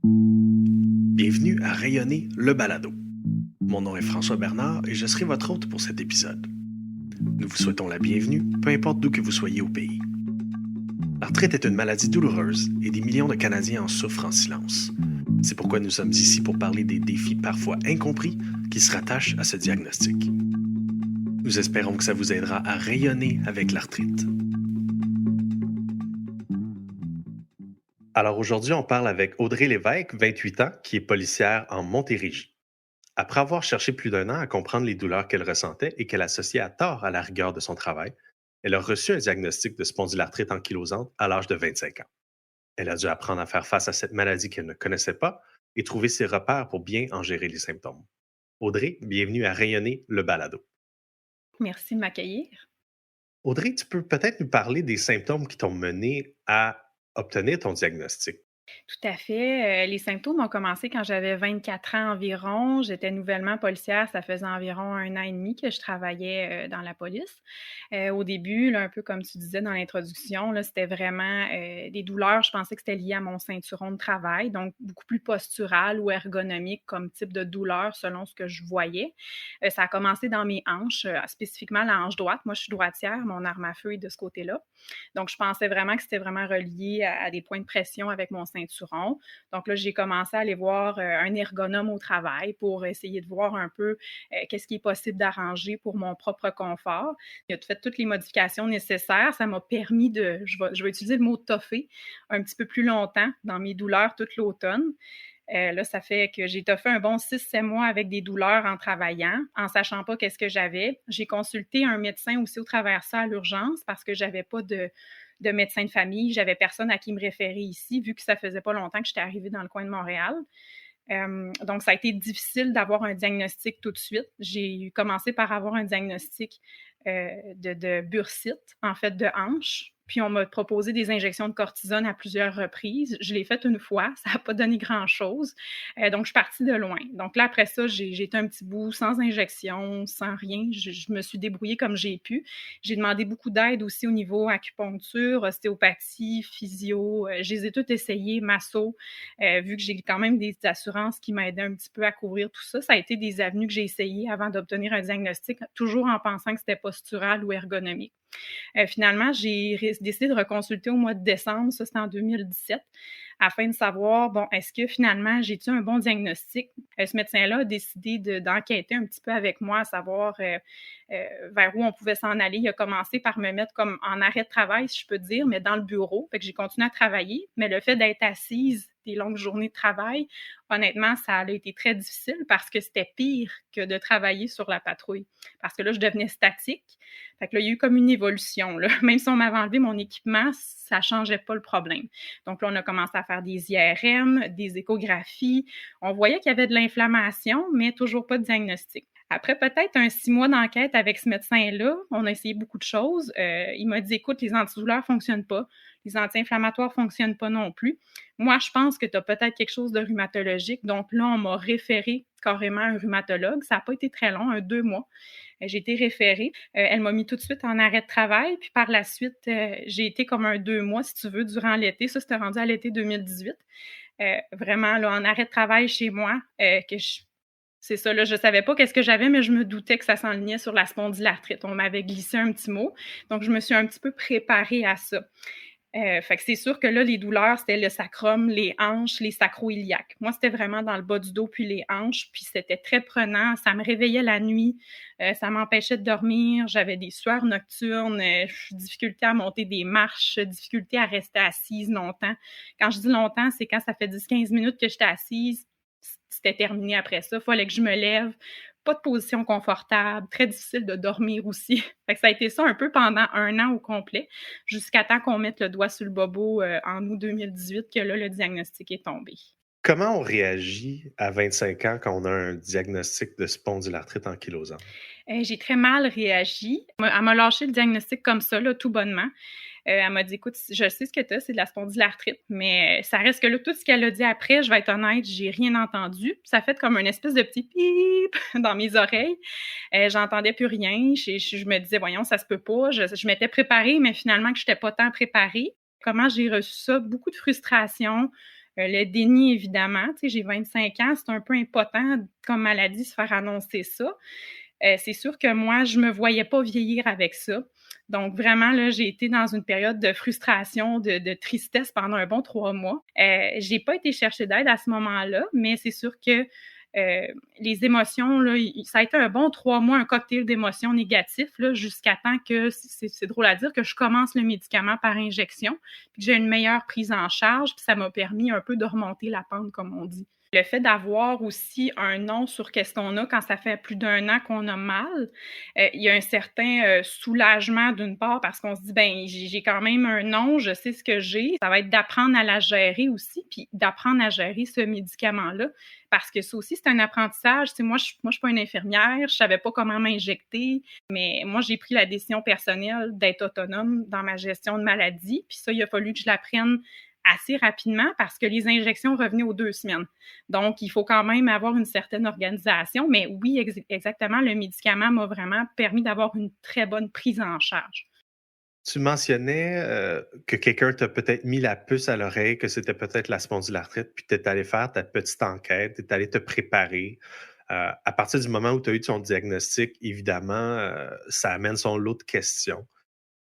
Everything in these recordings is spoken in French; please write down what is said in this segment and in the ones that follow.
Bienvenue à Rayonner le balado. Mon nom est François Bernard et je serai votre hôte pour cet épisode. Nous vous souhaitons la bienvenue, peu importe d'où que vous soyez au pays. La retraite est une maladie douloureuse et des millions de Canadiens en souffrent en silence. C'est pourquoi nous sommes ici pour parler des défis parfois incompris qui se rattachent à ce diagnostic. Nous espérons que ça vous aidera à rayonner avec l'arthrite. Alors aujourd'hui, on parle avec Audrey Lévesque, 28 ans, qui est policière en Montérégie. Après avoir cherché plus d'1 an à comprendre les douleurs qu'elle ressentait et qu'elle associait à tort à la rigueur de son travail, elle a reçu un diagnostic de spondylarthrite ankylosante à l'âge de 25 ans. Elle a dû apprendre à faire face à cette maladie qu'elle ne connaissait pas et trouver ses repères pour bien en gérer les symptômes. Audrey, bienvenue à Rayonner le balado. Merci de m'accueillir. Audrey, tu peux peut-être nous parler des symptômes qui t'ont mené à obtenir ton diagnostic. Tout à fait. Les symptômes ont commencé quand j'avais 24 ans environ. J'étais nouvellement policière. Ça faisait environ 1 an et demi que je travaillais dans la police. Au début, là, un peu comme tu disais dans l'introduction, là, c'était vraiment des douleurs. Je pensais que c'était lié à mon ceinturon de travail, donc beaucoup plus postural ou ergonomique comme type de douleur selon ce que je voyais. Ça a commencé dans mes hanches, spécifiquement la hanche droite. Moi, je suis droitière. Mon arme à feu est de ce côté-là. Donc, je pensais vraiment que c'était vraiment relié à des points de pression avec mon ceinturon. Donc là, j'ai commencé à aller voir un ergonome au travail pour essayer de voir un peu qu'est-ce qui est possible d'arranger pour mon propre confort. Il a fait toutes les modifications nécessaires. Ça m'a permis je vais utiliser le mot toffer un petit peu plus longtemps dans mes douleurs toute l'automne. Là, ça fait que j'ai toffé un bon 6-7 mois avec des douleurs en travaillant, en sachant pas qu'est-ce que j'avais. J'ai consulté un médecin aussi au travers de ça à l'urgence parce que j'avais pas de médecin de famille. J'avais personne à qui me référer ici, vu que ça faisait pas longtemps que j'étais arrivée dans le coin de Montréal. Donc, ça a été difficile d'avoir un diagnostic tout de suite. J'ai commencé par avoir un diagnostic de bursite, en fait, de hanche. Puis, on m'a proposé des injections de cortisone à plusieurs reprises. Je l'ai fait une fois. Ça n'a pas donné grand-chose. Donc, je suis partie de loin. Donc là, après ça, j'ai été un petit bout sans injection, sans rien. Je me suis débrouillée comme j'ai pu. J'ai demandé beaucoup d'aide aussi au niveau acupuncture, ostéopathie, physio. Je les ai toutes essayées, masso, vu que j'ai quand même des assurances qui m'aidaient un petit peu à couvrir tout ça. Ça a été des avenues que j'ai essayées avant d'obtenir un diagnostic, toujours en pensant que c'était postural ou ergonomique. Finalement, j'ai décidé de reconsulter au mois de décembre, ça c'était en 2017, afin de savoir, bon, est-ce que finalement j'ai-tu un bon diagnostic? Ce médecin-là a décidé d'enquêter un petit peu avec moi, à savoir vers où on pouvait s'en aller. Il a commencé par me mettre comme en arrêt de travail, si je peux dire, mais dans le bureau. Fait que j'ai continué à travailler, mais le fait d'être assise des longues journées de travail, honnêtement, ça a été très difficile parce que c'était pire que de travailler sur la patrouille. Parce que là, je devenais statique. Fait que là, il y a eu comme une évolution, là. Même si on m'avait enlevé mon équipement, ça changeait pas le problème. Donc là, on a commencé à faire des IRM, des échographies. On voyait qu'il y avait de l'inflammation, mais toujours pas de diagnostic. Après peut-être un 6 mois d'enquête avec ce médecin-là, on a essayé beaucoup de choses. Il m'a dit, écoute, les antidouleurs fonctionnent pas, les anti-inflammatoires fonctionnent pas non plus. Moi, je pense que tu as peut-être quelque chose de rhumatologique. Donc là, on m'a référé carrément à un rhumatologue. Ça n'a pas été très long, 2 mois. J'ai été référée. Elle m'a mis tout de suite en arrêt de travail. Puis par la suite, j'ai été comme 2 mois, si tu veux, durant l'été. Ça, c'était rendu à l'été 2018. Vraiment, là, en arrêt de travail chez moi, c'est ça, là, je savais pas qu'est-ce que j'avais, mais je me doutais que ça s'enlignait sur la spondylarthrite. On m'avait glissé un petit mot, donc je me suis un petit peu préparée à ça. Fait que c'est sûr que là, les douleurs, c'était le sacrum, les hanches, les sacro-iliaques. Moi, c'était vraiment dans le bas du dos puis les hanches, puis c'était très prenant. Ça me réveillait la nuit, ça m'empêchait de dormir. J'avais des sueurs nocturnes, difficulté à monter des marches, difficulté à rester assise longtemps. Quand je dis longtemps, c'est quand ça fait 10-15 minutes que j'étais assise, c'était terminé après ça. Il fallait que je me lève. Pas de position confortable, très difficile de dormir aussi. Fait que ça a été ça un peu pendant 1 an au complet, jusqu'à temps qu'on mette le doigt sur le bobo en août 2018, que là, le diagnostic est tombé. Comment on réagit à 25 ans quand on a un diagnostic de spondylarthrite ankylosante? J'ai très mal réagi. Elle m'a lâché le diagnostic comme ça, là, tout bonnement. Elle m'a dit, écoute, je sais ce que tu as, c'est de la spondylarthrite, mais ça reste que là, tout ce qu'elle a dit après, je vais être honnête, j'ai rien entendu. Ça a fait comme une espèce de petit pip dans mes oreilles. J'entendais plus rien. Je me disais, voyons, ça se peut pas. Je m'étais préparée, mais finalement que je n'étais pas tant préparée. Comment j'ai reçu ça? Beaucoup de frustration, Le déni, évidemment, tu sais, j'ai 25 ans, c'est un peu impotent comme maladie se faire annoncer ça. C'est sûr que moi, je me voyais pas vieillir avec ça. Donc vraiment, là, j'ai été dans une période de frustration, de tristesse pendant un bon 3 mois. J'ai pas été chercher d'aide à ce moment-là, mais c'est sûr que les émotions, là, ça a été un bon 3 mois, un cocktail d'émotions négatifs, là, jusqu'à temps que, c'est drôle à dire, que je commence le médicament par injection, puis que j'ai une meilleure prise en charge, puis ça m'a permis un peu de remonter la pente, comme on dit. Le fait d'avoir aussi un nom sur qu'est-ce qu'on a quand ça fait plus d'1 an qu'on a mal, il y a un certain soulagement d'une part parce qu'on se dit, ben j'ai quand même un nom, je sais ce que j'ai. Ça va être d'apprendre à la gérer aussi, puis d'apprendre à gérer ce médicament-là parce que ça aussi, c'est un apprentissage. Tu sais, moi, je suis pas une infirmière, je savais pas comment m'injecter, mais moi, j'ai pris la décision personnelle d'être autonome dans ma gestion de maladie, puis ça, il a fallu que je l'apprenne assez rapidement parce que les injections revenaient aux 2 semaines. Donc, il faut quand même avoir une certaine organisation. Mais oui, exactement, le médicament m'a vraiment permis d'avoir une très bonne prise en charge. Tu mentionnais que quelqu'un t'a peut-être mis la puce à l'oreille, que c'était peut-être la spondylarthrite, puis tu es allé faire ta petite enquête, tu es allé te préparer. À partir du moment où tu as eu ton diagnostic, évidemment, ça amène son lot de questions.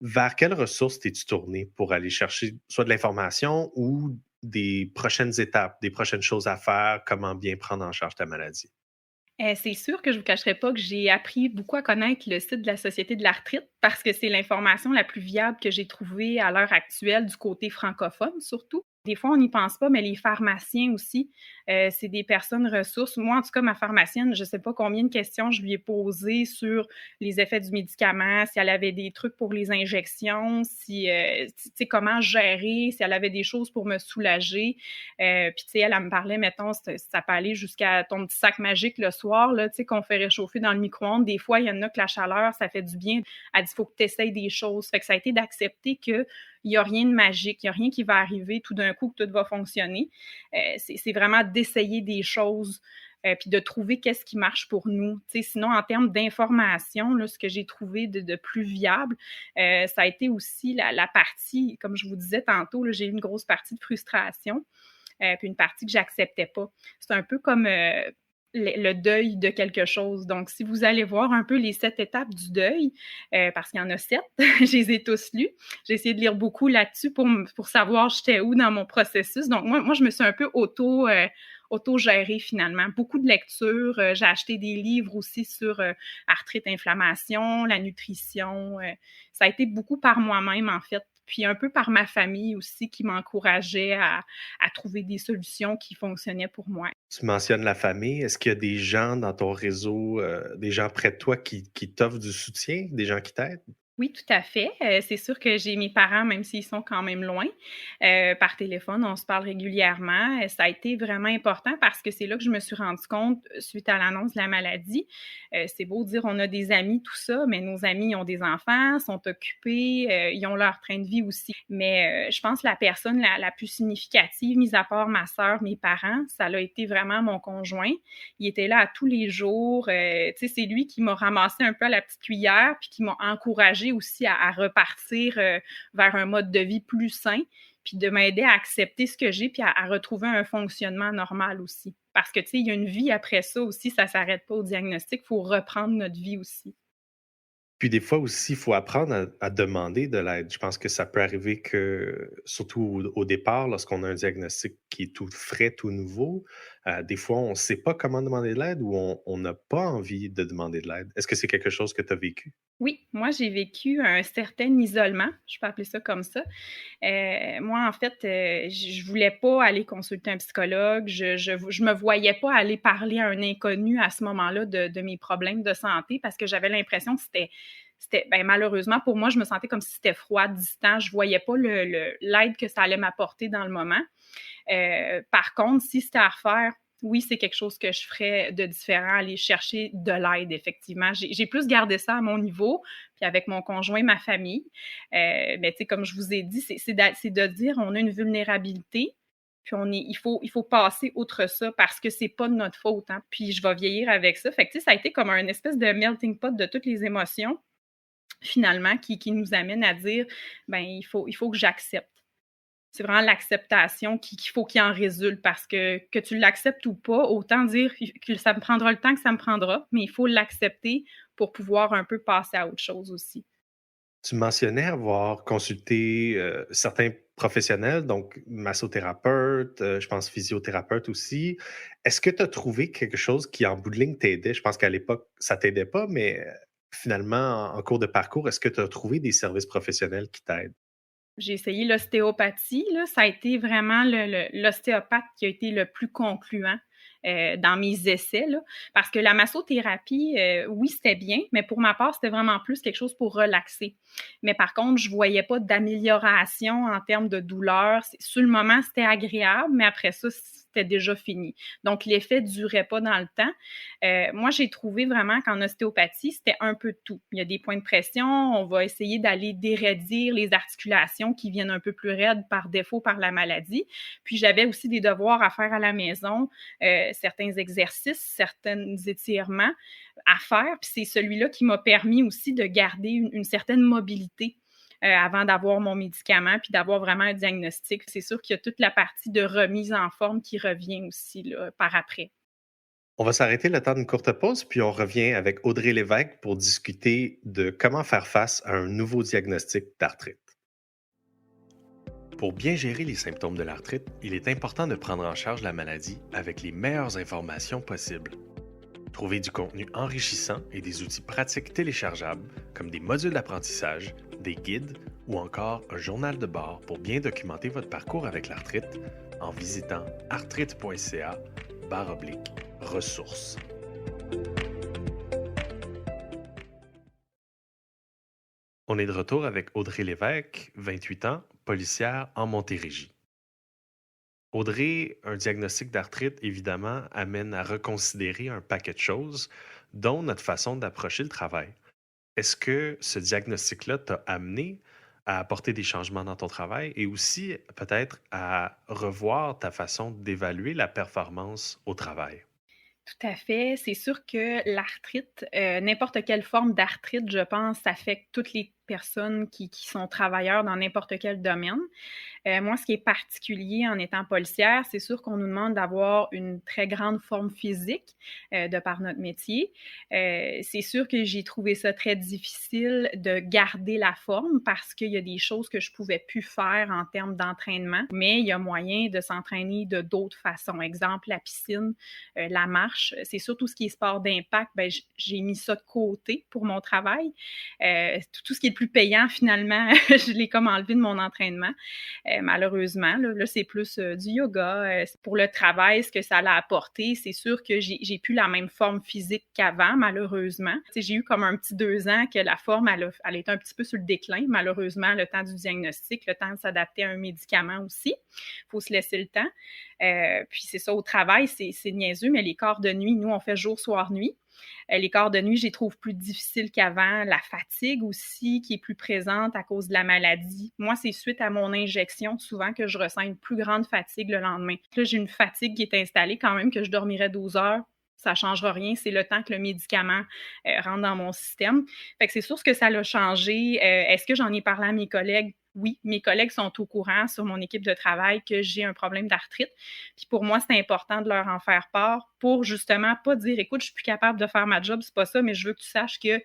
Vers quelles ressources t'es-tu tourné pour aller chercher soit de l'information ou des prochaines étapes, des prochaines choses à faire, comment bien prendre en charge ta maladie? C'est sûr que je ne vous cacherai pas que j'ai appris beaucoup à connaître le site de la Société de l'arthrite parce que c'est l'information la plus viable que j'ai trouvée à l'heure actuelle du côté francophone surtout. Des fois, on n'y pense pas, mais les pharmaciens aussi, c'est des personnes ressources. Moi, en tout cas, ma pharmacienne, je ne sais pas combien de questions je lui ai posées sur les effets du médicament, si elle avait des trucs pour les injections, si, tu sais, comment gérer, si elle avait des choses pour me soulager. Puis, tu sais, elle me parlait, mettons, ça peut aller jusqu'à ton petit sac magique le soir, là, tu sais, qu'on fait réchauffer dans le micro-ondes. Des fois, il y en a que la chaleur, ça fait du bien. Elle dit, il faut que tu essayes des choses. Fait que ça a été d'accepter que il n'y a rien de magique, il n'y a rien qui va arriver tout d'un coup que tout va fonctionner. C'est vraiment d'essayer des choses puis de trouver qu'est-ce qui marche pour nous. T'sais, sinon, en termes d'information, là, ce que j'ai trouvé de plus viable, ça a été aussi la partie, comme je vous disais tantôt, là, j'ai eu une grosse partie de frustration, puis une partie que j'acceptais pas. C'est un peu comme le deuil de quelque chose. Donc, si vous allez voir un peu les 7 étapes du deuil, parce qu'il y en a 7, je les ai tous lus. J'ai essayé de lire beaucoup là-dessus pour savoir j'étais où dans mon processus. Donc, moi je me suis un peu auto-gérée finalement. Beaucoup de lectures. J'ai acheté des livres aussi sur arthrite, inflammation, la nutrition. Ça a été beaucoup par moi-même, en fait. Puis un peu par ma famille aussi qui m'encourageait à trouver des solutions qui fonctionnaient pour moi. Tu mentionnes la famille. Est-ce qu'il y a des gens dans ton réseau, des gens près de toi qui t'offrent du soutien, des gens qui t'aident? Oui, tout à fait. C'est sûr que j'ai mes parents, même s'ils sont quand même loin, par téléphone, on se parle régulièrement. Ça a été vraiment important parce que c'est là que je me suis rendue compte, suite à l'annonce de la maladie, c'est beau dire on a des amis, tout ça, mais nos amis ont des enfants, sont occupés, ils ont leur train de vie aussi. Mais je pense que la personne la plus significative, mis à part ma sœur, mes parents, ça a été vraiment mon conjoint. Il était là à tous les jours. Tu sais, c'est lui qui m'a ramassé un peu à la petite cuillère puis qui m'a encouragée aussi à repartir vers un mode de vie plus sain, puis de m'aider à accepter ce que j'ai, puis à retrouver un fonctionnement normal aussi. Parce que, tu sais, il y a une vie après ça aussi, ça ne s'arrête pas au diagnostic, il faut reprendre notre vie aussi. Puis des fois aussi, il faut apprendre à demander de l'aide. Je pense que ça peut arriver que, surtout au départ, lorsqu'on a un diagnostic qui est tout frais, tout nouveau, des fois, on ne sait pas comment demander de l'aide ou on n'a pas envie de demander de l'aide. Est-ce que c'est quelque chose que tu as vécu? Oui, moi, j'ai vécu un certain isolement, je peux appeler ça comme ça. Moi, en fait, je voulais pas aller consulter un psychologue. Je me voyais pas aller parler à un inconnu à ce moment-là de mes problèmes de santé parce que j'avais l'impression que c'était ben, malheureusement, pour moi, je me sentais comme si c'était froid, distant. Je voyais pas l'aide que ça allait m'apporter dans le moment. Par contre, si c'était à refaire, oui, c'est quelque chose que je ferais de différent, aller chercher de l'aide, effectivement. J'ai plus gardé ça à mon niveau, puis avec mon conjoint, ma famille. Mais tu sais, comme je vous ai dit, c'est de dire on a une vulnérabilité, puis il faut passer outre ça parce que c'est pas de notre faute, hein. Puis je vais vieillir avec ça. Fait que tu sais, ça a été comme un espèce de melting pot de toutes les émotions, finalement, qui nous amène à dire, ben il faut que j'accepte. C'est vraiment l'acceptation qu'il faut qu'il en résulte parce que tu l'acceptes ou pas, autant dire que ça me prendra le temps que ça me prendra, mais il faut l'accepter pour pouvoir un peu passer à autre chose aussi. Tu mentionnais avoir consulté certains professionnels, donc massothérapeute, je pense physiothérapeute aussi. Est-ce que tu as trouvé quelque chose qui, en bout de ligne, t'aidait? Je pense qu'à l'époque, ça t'aidait pas, mais finalement, en cours de parcours, est-ce que tu as trouvé des services professionnels qui t'aident? J'ai essayé l'ostéopathie, là, ça a été vraiment l'ostéopathe qui a été le plus concluant dans mes essais, là, parce que la massothérapie, oui, c'était bien, mais pour ma part, c'était vraiment plus quelque chose pour relaxer. Mais par contre, je voyais pas d'amélioration en termes de douleur. Sur le moment, c'était agréable, mais après ça, c'était déjà fini. Donc, l'effet durait pas dans le temps. Moi, j'ai trouvé vraiment qu'en ostéopathie, c'était un peu de tout. Il y a des points de pression, on va essayer d'aller déraidir les articulations qui viennent un peu plus raides par défaut par la maladie. Puis, j'avais aussi des devoirs à faire à la maison, certains exercices, certains étirements à faire. Puis, c'est celui-là qui m'a permis aussi de garder une certaine mobilité avant d'avoir mon médicament puis d'avoir vraiment un diagnostic. C'est sûr qu'il y a toute la partie de remise en forme qui revient aussi là, par après. On va s'arrêter le temps d'une courte pause, puis on revient avec Audrey Lévesque pour discuter de comment faire face à un nouveau diagnostic d'arthrite. Pour bien gérer les symptômes de l'arthrite, il est important de prendre en charge la maladie avec les meilleures informations possibles. Trouvez du contenu enrichissant et des outils pratiques téléchargeables comme des modules d'apprentissage, des guides ou encore un journal de bord pour bien documenter votre parcours avec l'arthrite en visitant arthrite.ca/ressources. On est de retour avec Audrey Lévesque, 28 ans, policière en Montérégie. Audrey, un diagnostic d'arthrite, évidemment, amène à reconsidérer un paquet de choses, dont notre façon d'approcher le travail. Est-ce que ce diagnostic-là t'a amené à apporter des changements dans ton travail et aussi peut-être à revoir ta façon d'évaluer la performance au travail? Tout à fait. C'est sûr que l'arthrite, n'importe quelle forme d'arthrite, je pense, affecte toutes les personnes qui sont travailleurs dans n'importe quel domaine. Moi, ce qui est particulier en étant policière, c'est sûr qu'on nous demande d'avoir une très grande forme physique de par notre métier. C'est sûr que j'ai trouvé ça très difficile de garder la forme parce qu'il y a des choses que je pouvais plus faire en termes d'entraînement, mais il y a moyen de s'entraîner de d'autres façons. Exemple, la piscine, la marche. C'est surtout ce qui est sport d'impact, ben, j'ai mis ça de côté pour mon travail. Tout ce qui est le plus payant, finalement, je l'ai comme enlevé de mon entraînement. Malheureusement, là c'est plus du yoga. Pour le travail, ce que ça l'a apporté, c'est sûr que j'ai plus la même forme physique qu'avant, malheureusement. T'sais, j'ai eu comme un petit 2 ans que la forme, elle était un petit peu sur le déclin, malheureusement, le temps du diagnostic, le temps de s'adapter à un médicament aussi. Il faut se laisser le temps. Puis c'est ça, au travail, c'est niaiseux, mais les quarts de nuit, nous, on fait jour, soir, nuit. Les quarts de nuit, je les trouve plus difficiles qu'avant. La fatigue aussi, qui est plus présente à cause de la maladie. Moi, c'est suite à mon injection, souvent, que je ressens une plus grande fatigue le lendemain. Là, j'ai une fatigue qui est installée quand même, que je dormirais 12 heures. Ça ne changera rien, c'est le temps que le médicament rentre dans mon système. Fait que c'est sûr ce que ça l'a changé. Est-ce que j'en ai parlé à mes collègues? Oui, mes collègues sont au courant sur mon équipe de travail que j'ai un problème d'arthrite. Puis pour moi, c'est important de leur en faire part pour justement pas dire, écoute, je suis plus capable de faire ma job, c'est pas ça, mais je veux que tu saches que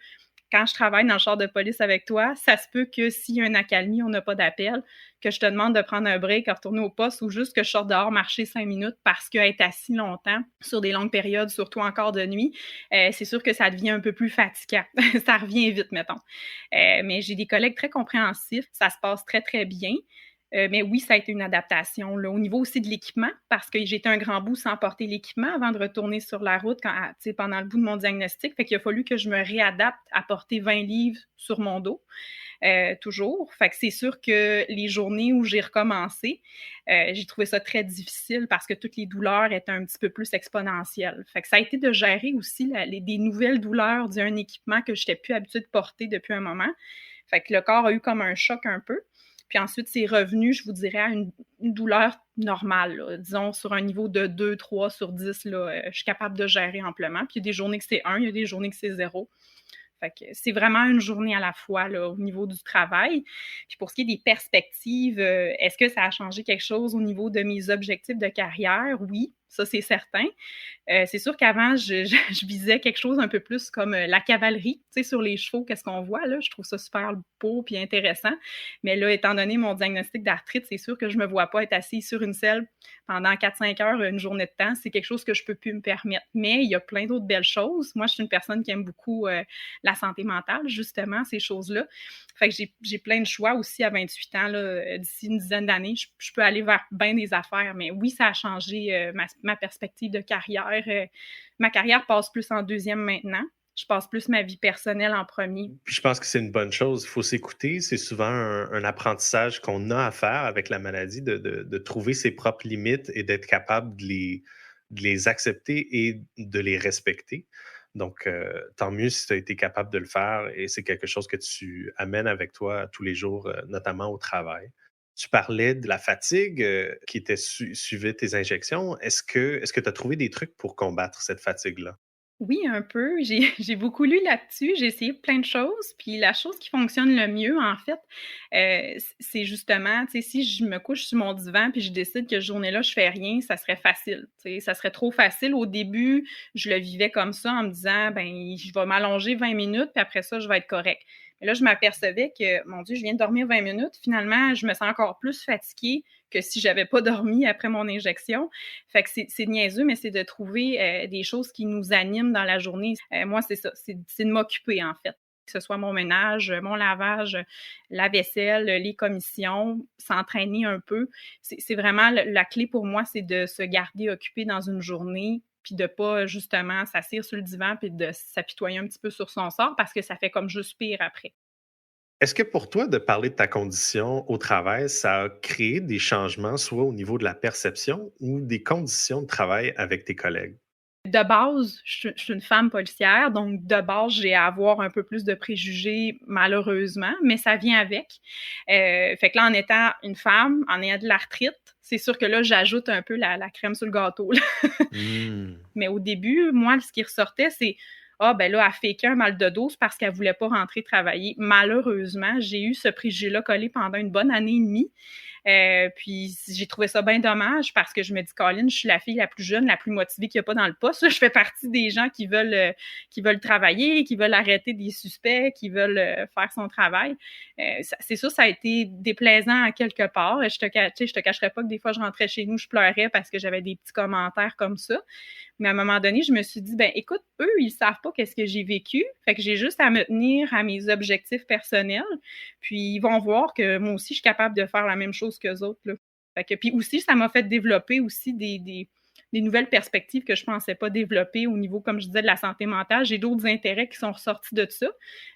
quand je travaille dans le char de police avec toi, ça se peut que s'il y a une accalmie, on n'a pas d'appel, que je te demande de prendre un break, de retourner au poste ou juste que je sorte dehors marcher 5 minutes parce qu'être assis longtemps sur des longues périodes, surtout encore de nuit, c'est sûr que ça devient un peu plus fatigant. Ça revient vite, mettons. Mais j'ai des collègues très compréhensifs. Ça se passe très, très bien. Mais oui, ça a été une adaptation. Là. Au niveau aussi de l'équipement, parce que j'étais un grand bout sans porter l'équipement avant de retourner sur la route pendant le bout de mon diagnostic. Fait qu'il a fallu que je me réadapte à porter 20 livres sur mon dos. Toujours. Fait que c'est sûr que les journées où j'ai recommencé, j'ai trouvé ça très difficile parce que toutes les douleurs étaient un petit peu plus exponentielles. Fait que ça a été de gérer aussi des nouvelles douleurs d'un équipement que je n'étais plus habituée de porter depuis un moment. Fait que le corps a eu comme un choc un peu. Puis ensuite, c'est revenu, je vous dirais, à une douleur normale, là. Disons sur un niveau de 2, 3 sur 10, là, je suis capable de gérer amplement. Puis il y a des journées que c'est 1, il y a des journées que c'est 0. Fait que c'est vraiment une journée à la fois là, au niveau du travail. Puis pour ce qui est des perspectives, est-ce que ça a changé quelque chose au niveau de mes objectifs de carrière? Oui, ça c'est certain. C'est sûr qu'avant, je visais quelque chose un peu plus comme la cavalerie, tu sais, sur les chevaux, qu'est-ce qu'on voit là. Je trouve ça super beau puis intéressant. Mais là, étant donné mon diagnostic d'arthrite, c'est sûr que je me vois pas être assise sur une selle pendant 4-5 heures une journée de temps. C'est quelque chose que je peux plus me permettre. Mais il y a plein d'autres belles choses. Moi, je suis une personne qui aime beaucoup la santé mentale, justement, ces choses-là. Fait que j'ai plein de choix aussi à 28 ans. Là, d'ici une dizaine d'années, je peux aller vers bien des affaires. Mais oui, ça a changé ma perspective de carrière. Ma carrière passe plus en deuxième maintenant. Je passe plus ma vie personnelle en premier. Puis je pense que c'est une bonne chose. Il faut s'écouter. C'est souvent un apprentissage qu'on a à faire avec la maladie, de trouver ses propres limites et d'être capable de les accepter et de les respecter. Donc, tant mieux si tu as été capable de le faire et c'est quelque chose que tu amènes avec toi tous les jours, notamment au travail. Tu parlais de la fatigue qui était suivait tes injections. Est-ce que tu as trouvé des trucs pour combattre cette fatigue-là? Oui, un peu. J'ai j'ai beaucoup lu là-dessus. J'ai essayé plein de choses. Puis la chose qui fonctionne le mieux, en fait, c'est justement, tu sais, si je me couche sur mon divan puis je décide que cette journée-là, je fais rien, ça serait facile. Tu sais, ça serait trop facile. Au début, je le vivais comme ça en me disant, ben, je vais m'allonger 20 minutes puis après ça, je vais être correct. Mais là, je m'apercevais que, mon Dieu, je viens de dormir 20 minutes. Finalement, je me sens encore plus fatiguée que si j'avais pas dormi après mon injection. Fait que c'est niaiseux, mais c'est de trouver des choses qui nous animent dans la journée. Moi, c'est ça, c'est de m'occuper, en fait. Que ce soit mon ménage, mon lavage, la vaisselle, les commissions, s'entraîner un peu. C'est vraiment la clé pour moi, c'est de se garder occupé dans une journée puis de pas justement s'asseoir sur le divan puis de s'apitoyer un petit peu sur son sort parce que ça fait comme juste pire après. Est-ce que pour toi, de parler de ta condition au travail, ça a créé des changements, soit au niveau de la perception ou des conditions de travail avec tes collègues? De base, je suis une femme policière, donc de base, j'ai à avoir un peu plus de préjugés malheureusement, mais ça vient avec. Fait que là, en étant une femme, en ayant de l'arthrite, c'est sûr que là, j'ajoute un peu la crème sur le gâteau, là. Mmh. Mais au début, moi, ce qui ressortait, c'est ah, ben là, elle fakait un mal de dos, c'est parce qu'elle voulait pas rentrer travailler. Malheureusement, j'ai eu ce préjugé-là collé pendant une bonne année et demie. Puis j'ai trouvé ça bien dommage parce que je me dis, Colin, je suis la fille la plus jeune, la plus motivée qu'il n'y a pas dans le poste. Je fais partie des gens qui veulent travailler, qui veulent arrêter des suspects, qui veulent faire son travail. C'est sûr, ça a été déplaisant à quelque part. Je te cacherai pas que des fois, je rentrais chez nous, je pleurais parce que j'avais des petits commentaires comme ça. Mais à un moment donné, je me suis dit, ben écoute, eux, ils savent pas qu'est-ce que j'ai vécu. Fait que j'ai juste à me tenir à mes objectifs personnels. Puis ils vont voir que moi aussi, je suis capable de faire la même chose qu'eux autres, là. Fait que, puis aussi, ça m'a fait développer aussi des nouvelles perspectives que je pensais pas développer au niveau, comme je disais, de la santé mentale. J'ai d'autres intérêts qui sont ressortis de ça.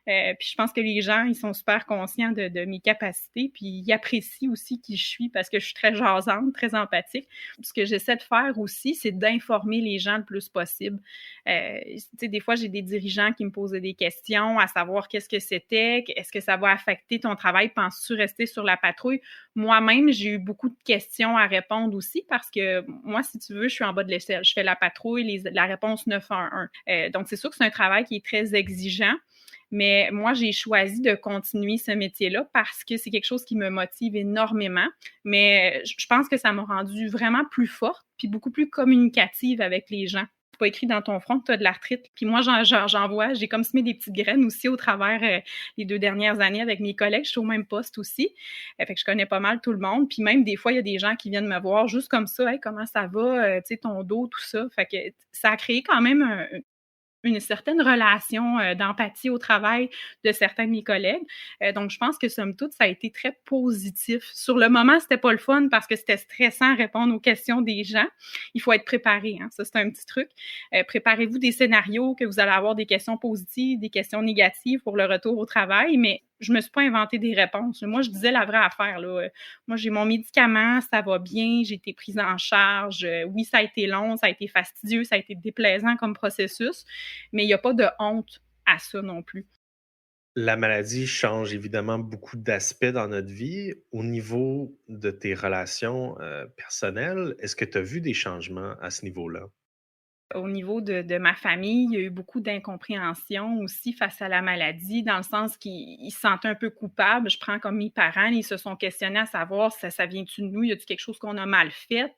Puis je pense que les gens, ils sont super conscients de mes capacités, puis ils apprécient aussi qui je suis parce que je suis très jasante, très empathique. Ce que j'essaie de faire aussi, c'est d'informer les gens le plus possible. Tu sais, des fois, j'ai des dirigeants qui me posaient des questions à savoir qu'est-ce que c'était, est-ce que ça va affecter ton travail, penses-tu rester sur la patrouille? Moi-même, j'ai eu beaucoup de questions à répondre aussi parce que moi, si tu veux, je suis en bas de l'échelle. Je fais la patrouille, la réponse 911. Donc, c'est sûr que c'est un travail qui est très exigeant. Mais moi, j'ai choisi de continuer ce métier-là parce que c'est quelque chose qui me motive énormément. Mais je pense que ça m'a rendue vraiment plus forte puis beaucoup plus communicative avec les gens. C'est pas écrit dans ton front que tu as de l'arthrite. Puis moi, j'en vois, j'ai comme semé des petites graines aussi au travers les 2 dernières années avec mes collègues. Je suis au même poste aussi. Fait que je connais pas mal tout le monde. Puis même des fois, il y a des gens qui viennent me voir juste comme ça. Hey, comment ça va? Tu sais, ton dos, tout ça. Fait que ça a créé quand même une certaine relation d'empathie au travail de certains de mes collègues. Donc, je pense que somme toute, ça a été très positif. Sur le moment, c'était pas le fun parce que c'était stressant répondre aux questions des gens. Il faut être préparé, hein. Ça, c'est un petit truc. Préparez-vous des scénarios que vous allez avoir des questions positives, des questions négatives pour le retour au travail, mais je me suis pas inventé des réponses. Moi, je disais la vraie affaire, là. Moi, j'ai mon médicament, ça va bien, j'ai été prise en charge. Oui, ça a été long, ça a été fastidieux, ça a été déplaisant comme processus, mais il n'y a pas de honte à ça non plus. La maladie change évidemment beaucoup d'aspects dans notre vie. Au niveau de tes relations personnelles, est-ce que tu as vu des changements à ce niveau-là? Au niveau de ma famille, il y a eu beaucoup d'incompréhension aussi face à la maladie, dans le sens qu'ils se sentaient un peu coupables. Je prends comme mes parents, ils se sont questionnés à savoir ça vient-tu de nous? Y a-t-il quelque chose qu'on a mal fait?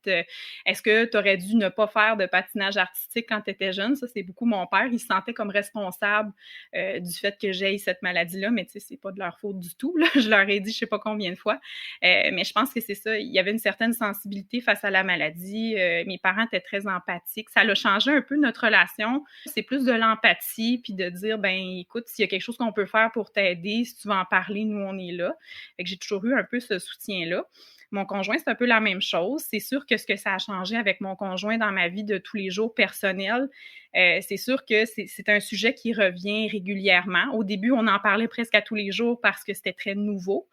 Est-ce que tu aurais dû ne pas faire de patinage artistique quand tu étais jeune? Ça, c'est beaucoup mon père. Il se sentait comme responsable du fait que j'aie cette maladie-là, mais tu sais, c'est pas de leur faute du tout, là. Je leur ai dit je sais pas combien de fois. Mais je pense que c'est ça. Il y avait une certaine sensibilité face à la maladie. Mes parents étaient très empathiques. Ça a changé un peu notre relation. C'est plus de l'empathie, puis de dire, ben écoute, s'il y a quelque chose qu'on peut faire pour t'aider, si tu veux en parler, nous, on est là. Fait que j'ai toujours eu un peu ce soutien-là. Mon conjoint, c'est un peu la même chose. C'est sûr que ce que ça a changé avec mon conjoint dans ma vie de tous les jours personnelle, c'est sûr que c'est un sujet qui revient régulièrement. Au début, on en parlait presque à tous les jours parce que c'était très nouveau.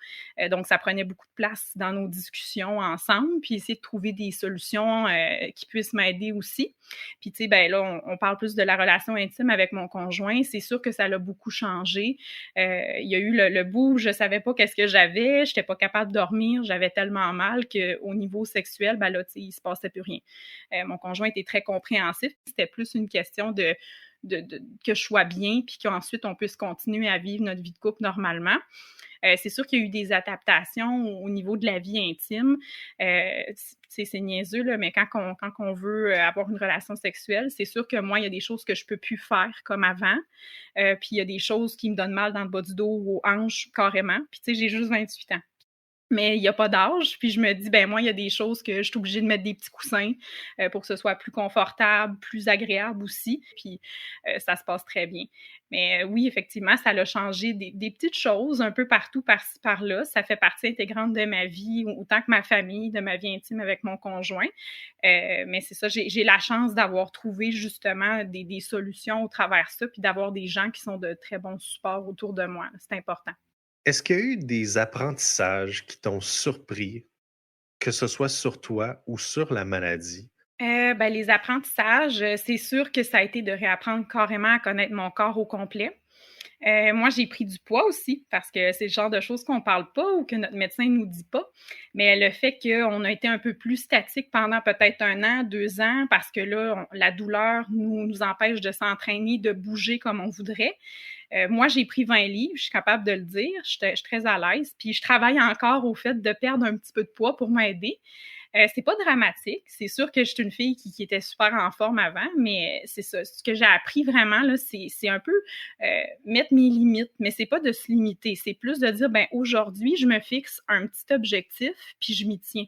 Donc, ça prenait beaucoup de place dans nos discussions ensemble, puis essayer de trouver des solutions qui puissent m'aider aussi. Puis, tu sais, ben là, on parle plus de la relation intime avec mon conjoint. C'est sûr que ça l'a beaucoup changé. Il y a eu le bout où je savais pas qu'est-ce que j'avais, j'étais pas capable de dormir, j'avais tellement mal qu'au niveau sexuel, ben là, tu sais, il se passait plus rien. Mon conjoint était très compréhensif. C'était plus une question de que je sois bien, puis qu'ensuite on puisse continuer à vivre notre vie de couple normalement. C'est sûr qu'il y a eu des adaptations au niveau de la vie intime. C'est niaiseux, là, mais quand on veut avoir une relation sexuelle, c'est sûr que moi, il y a des choses que je peux plus faire comme avant. Puis il y a des choses qui me donnent mal dans le bas du dos ou aux hanches carrément. Puis tu sais, j'ai juste 28 ans. Mais il n'y a pas d'âge. Puis je me dis, ben moi, il y a des choses que je suis obligée de mettre des petits coussins pour que ce soit plus confortable, plus agréable aussi. Puis ça se passe très bien. Mais oui, effectivement, ça a changé des petites choses un peu partout, par-ci, par-là. Ça fait partie intégrante de ma vie, autant que ma famille, de ma vie intime avec mon conjoint. Mais c'est ça, j'ai la chance d'avoir trouvé justement des solutions au travers de ça, puis d'avoir des gens qui sont de très bons supports autour de moi. C'est important. Est-ce qu'il y a eu des apprentissages qui t'ont surpris, que ce soit sur toi ou sur la maladie? Ben, les apprentissages, c'est sûr que ça a été de réapprendre carrément à connaître mon corps au complet. Moi, j'ai pris du poids aussi parce que c'est le genre de choses qu'on parle pas ou que notre médecin nous dit pas. Mais le fait qu'on a été un peu plus statique pendant peut-être 1 an, 2 ans, parce que là, la douleur nous empêche de s'entraîner, de bouger comme on voudrait. Moi, j'ai pris 20 livres, je suis capable de le dire, je suis très à l'aise. Puis je travaille encore au fait de perdre un petit peu de poids pour m'aider. C'est pas dramatique. C'est sûr que je suis une fille qui était super en forme avant, mais c'est ça. Ce que j'ai appris vraiment, là, c'est un peu mettre mes limites, mais c'est pas de se limiter. C'est plus de dire, ben aujourd'hui, je me fixe un petit objectif, puis je m'y tiens.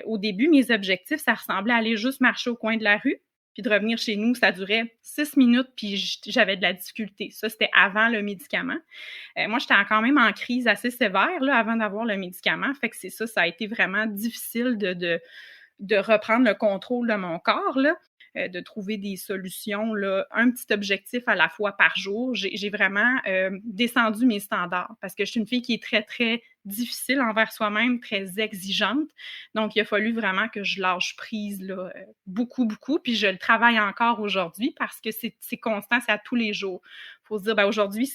Au début, mes objectifs, ça ressemblait à aller juste marcher au coin de la rue, puis de revenir chez nous, ça durait 6 minutes, puis j'avais de la difficulté. Ça, c'était avant le médicament. Moi, j'étais quand même en crise assez sévère là, avant d'avoir le médicament. Fait que c'est ça, ça a été vraiment difficile de reprendre le contrôle de mon corps, là, de trouver des solutions, là, un petit objectif à la fois par jour. J'ai vraiment descendu mes standards parce que je suis une fille qui est très, très difficile envers soi-même, très exigeante. Donc, il a fallu vraiment que je lâche prise là, beaucoup, beaucoup. Puis, je le travaille encore aujourd'hui parce que c'est constant, c'est à tous les jours. Il faut se dire, ben aujourd'hui,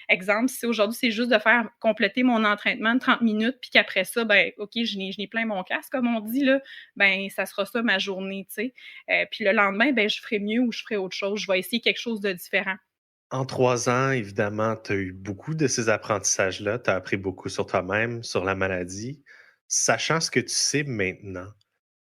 exemple, si aujourd'hui, c'est juste de faire compléter mon entraînement de 30 minutes, puis qu'après ça, ben OK, je n'ai plein mon casque, comme on dit, là, ben ça sera ça ma journée, tu sais. Puis le lendemain, ben je ferai mieux ou je ferai autre chose. Je vais essayer quelque chose de différent. En 3 ans, évidemment, tu as eu beaucoup de ces apprentissages-là. Tu as appris beaucoup sur toi-même, sur la maladie. Sachant ce que tu sais maintenant,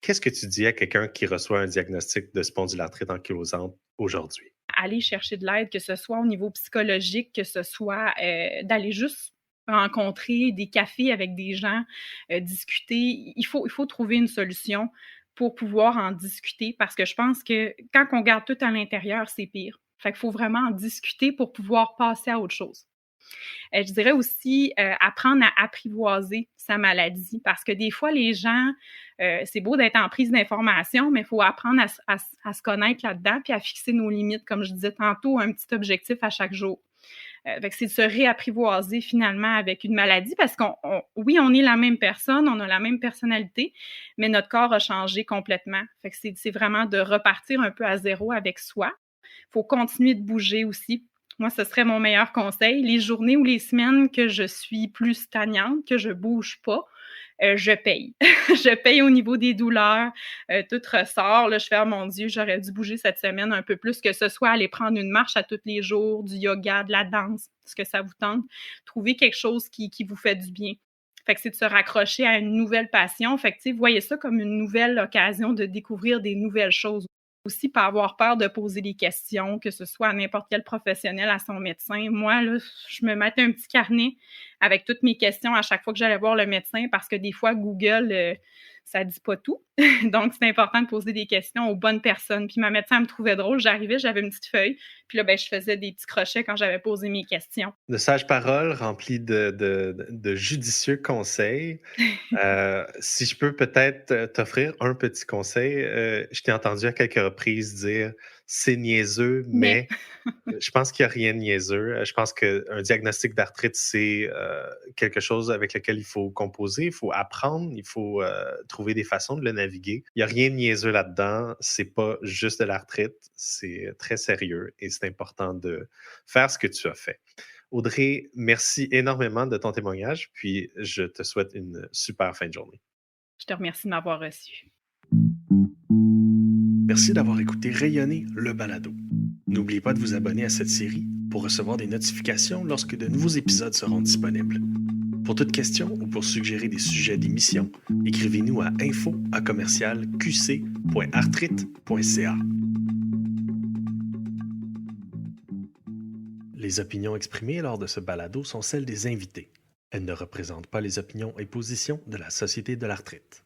qu'est-ce que tu dis à quelqu'un qui reçoit un diagnostic de spondylarthrite ankylosante aujourd'hui? Aller chercher de l'aide, que ce soit au niveau psychologique, que ce soit d'aller juste rencontrer des cafés avec des gens, discuter. Il faut trouver une solution pour pouvoir en discuter parce que je pense que quand on garde tout à l'intérieur, c'est pire. Fait qu'il faut vraiment en discuter pour pouvoir passer à autre chose. Je dirais aussi apprendre à apprivoiser sa maladie parce que des fois, les gens, c'est beau d'être en prise d'information, mais il faut apprendre à se connaître là-dedans puis à fixer nos limites, comme je disais tantôt, un petit objectif à chaque jour. Fait que c'est de se réapprivoiser finalement avec une maladie parce oui, on est la même personne, on a la même personnalité, mais notre corps a changé complètement. Fait que c'est vraiment de repartir un peu à zéro avec soi. Il faut continuer de bouger aussi. Moi, ce serait mon meilleur conseil. Les journées ou les semaines que je suis plus stagnante, que je bouge pas, je paye. Je paye au niveau des douleurs, tout ressort. Là, je fais: «Oh mon Dieu, j'aurais dû bouger cette semaine un peu plus», que ce soit aller prendre une marche à tous les jours, du yoga, de la danse, ce que ça vous tente. Trouver quelque chose qui vous fait du bien. Fait que c'est de se raccrocher à une nouvelle passion. Fait que, tu sais, voyez ça comme une nouvelle occasion de découvrir des nouvelles choses. Aussi, pas avoir peur de poser des questions, que ce soit à n'importe quel professionnel, à son médecin. Moi, là, je me mettais un petit carnet avec toutes mes questions à chaque fois que j'allais voir le médecin parce que des fois, Google, ça dit pas tout. Donc, c'est important de poser des questions aux bonnes personnes. Puis ma médecin elle me trouvait drôle. J'arrivais, j'avais une petite feuille. Puis là, ben, je faisais des petits crochets quand j'avais posé mes questions. De sages paroles remplies de judicieux conseils. Si je peux peut-être t'offrir un petit conseil, je t'ai entendu à quelques reprises dire c'est niaiseux, Mais mais je pense qu'il n'y a rien de niaiseux. Je pense qu'un diagnostic d'arthrite, c'est quelque chose avec lequel il faut composer, il faut apprendre, il faut trouver des façons de le naviguer. Il n'y a rien de niaiseux là-dedans. C'est pas juste de l'arthrite, c'est très sérieux et c'est important de faire ce que tu as fait. Audrey, merci énormément de ton témoignage, puis je te souhaite une super fin de journée. je te remercie de m'avoir reçu. Merci d'avoir écouté Rayonner le balado. N'oubliez pas de vous abonner à cette série pour recevoir des notifications lorsque de nouveaux épisodes seront disponibles. Pour toute question ou pour suggérer des sujets d'émission, écrivez-nous à info@qc.arthrite.ca. Les opinions exprimées lors de ce balado sont celles des invités. Elles ne représentent pas les opinions et positions de la Société de l'arthrite.